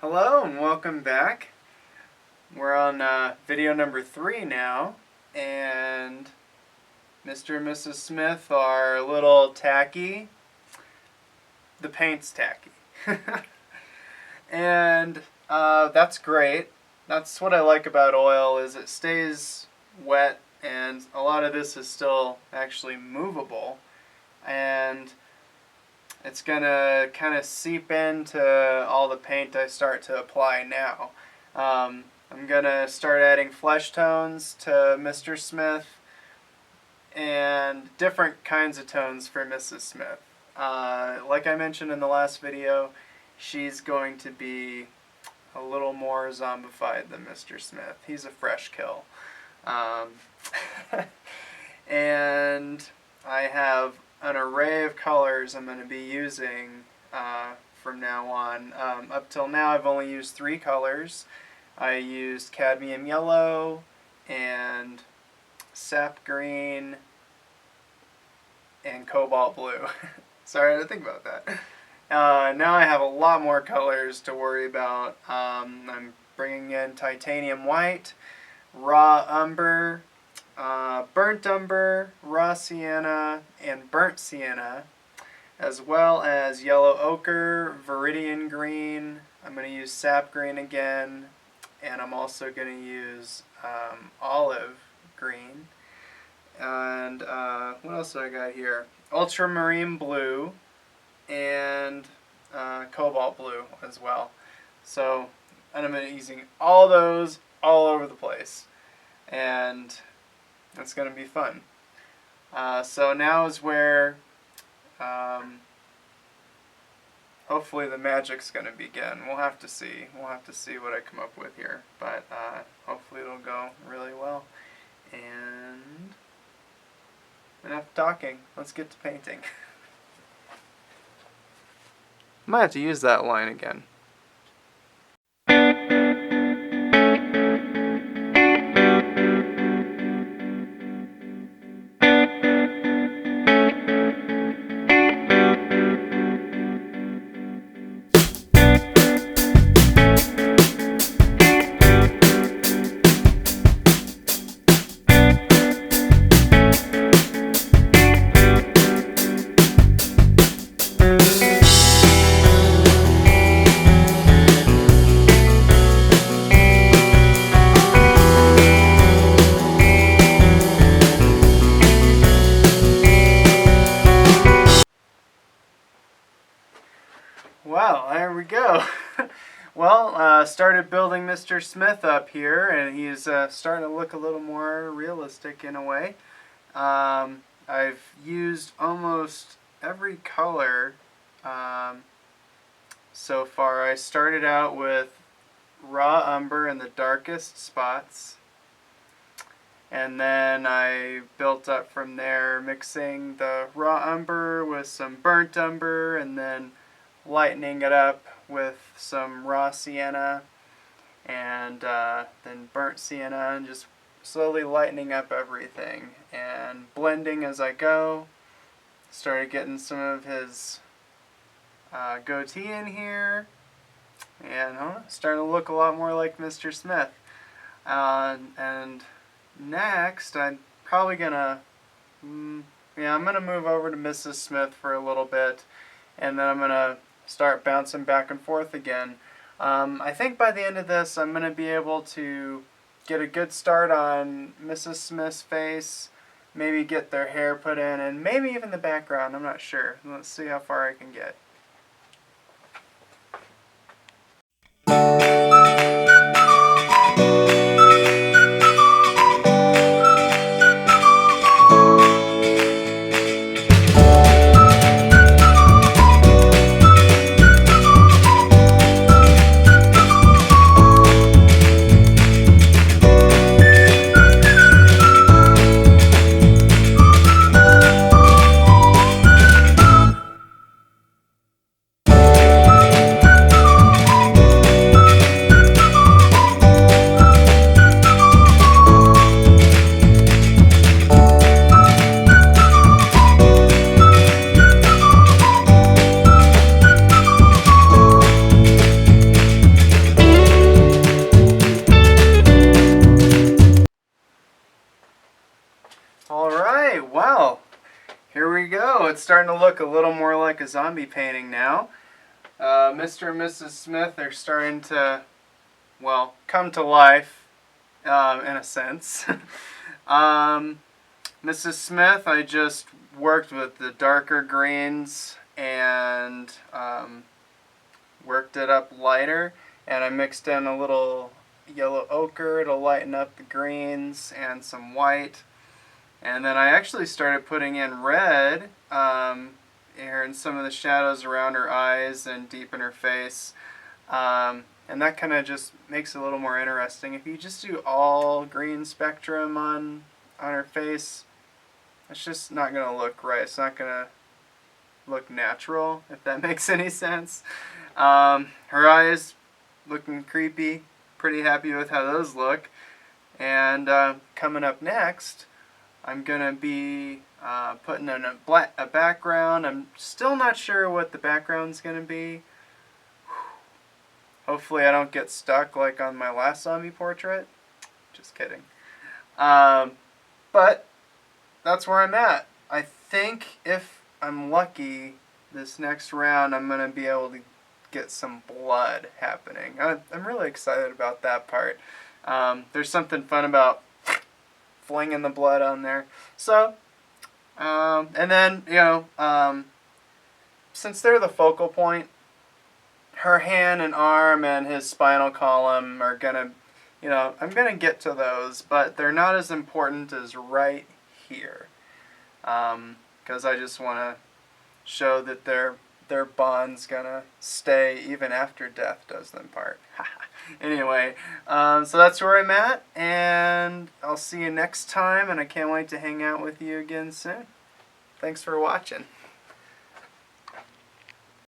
Hello and welcome back. We're on video number 3 now, and Mr. and Mrs. Smith are a little tacky. The paint's tacky. And that's great. That's what I like about oil, is it stays wet, and a lot of this is still actually movable. And it's gonna kind of seep into all the paint I start to apply now. I'm gonna start adding flesh tones to Mr. Smith and different kinds of tones for Mrs. Smith. Like I mentioned in the last video, she's going to be a little more zombified than Mr. Smith. He's a fresh kill. And I have an array of colors I'm going to be using from now on. Up till now I've only used 3 colors. I used cadmium yellow and sap green and cobalt blue. Sorry, I had to think about that. Now I have a lot more colors to worry about. I'm bringing in titanium white, raw umber, burnt umber, raw sienna, and burnt sienna, as well as yellow ochre, viridian green. I'm going to use sap green again, and I'm also going to use olive green. And what else do I got here? Ultramarine blue and cobalt blue as well. So I'm going to be using all those all over the place, and it's going to be fun. So now is where hopefully the magic's going to begin. We'll have to see. We'll have to see what I come up with here. But hopefully it'll go really well. And enough talking. Let's get to painting. I might have to use that line again. Well, there we go. Well, started building Mr. Smith up here, and he's starting to look a little more realistic in a way. I've used almost every color so far. I started out with raw umber in the darkest spots, and then I built up from there, mixing the raw umber with some burnt umber, and then lightening it up with some raw sienna and then burnt sienna, and just slowly lightening up everything and blending as I go. Started getting some of his goatee in here, and starting to look a lot more like Mr. Smith. And next I'm probably gonna I'm gonna move over to Mrs. Smith for a little bit, and then I'm gonna start bouncing back and forth again. I think by the end of this I'm going to be able to get a good start on Mrs. Smith's face, maybe get their hair put in, and maybe even the background. I'm not sure. Let's see how far I can get. starting to look a little more like a zombie painting now. Mr. and Mrs. Smith are starting to, well, come to life, in a sense. Mrs. Smith, I just worked with the darker greens and worked it up lighter, and I mixed in a little yellow ochre to lighten up the greens and some white. And then I actually started putting in red here in some of the shadows around her eyes and deep in her face. And that kind of just makes it a little more interesting. If you just do all green spectrum on her face, it's just not going to look right. It's not going to look natural, if that makes any sense. Her eyes looking creepy. Pretty happy with how those look. And coming up next, I'm going to be putting in a background. I'm still not sure what the background's going to be. Hopefully I don't get stuck like on my last zombie portrait. Just kidding. But that's where I'm at. I think if I'm lucky, this next round I'm going to be able to get some blood happening. I'm really excited about that part. There's something fun about flinging the blood on there. So, and then, since they're the focal point, her hand and arm and his spinal column are going to, I'm going to get to those, but they're not as important as right here. Because I just want to show that their bond's going to stay even after death does them part. Anyway, so that's where I'm at, and I'll see you next time, and I can't wait to hang out with you again soon. Thanks for watching.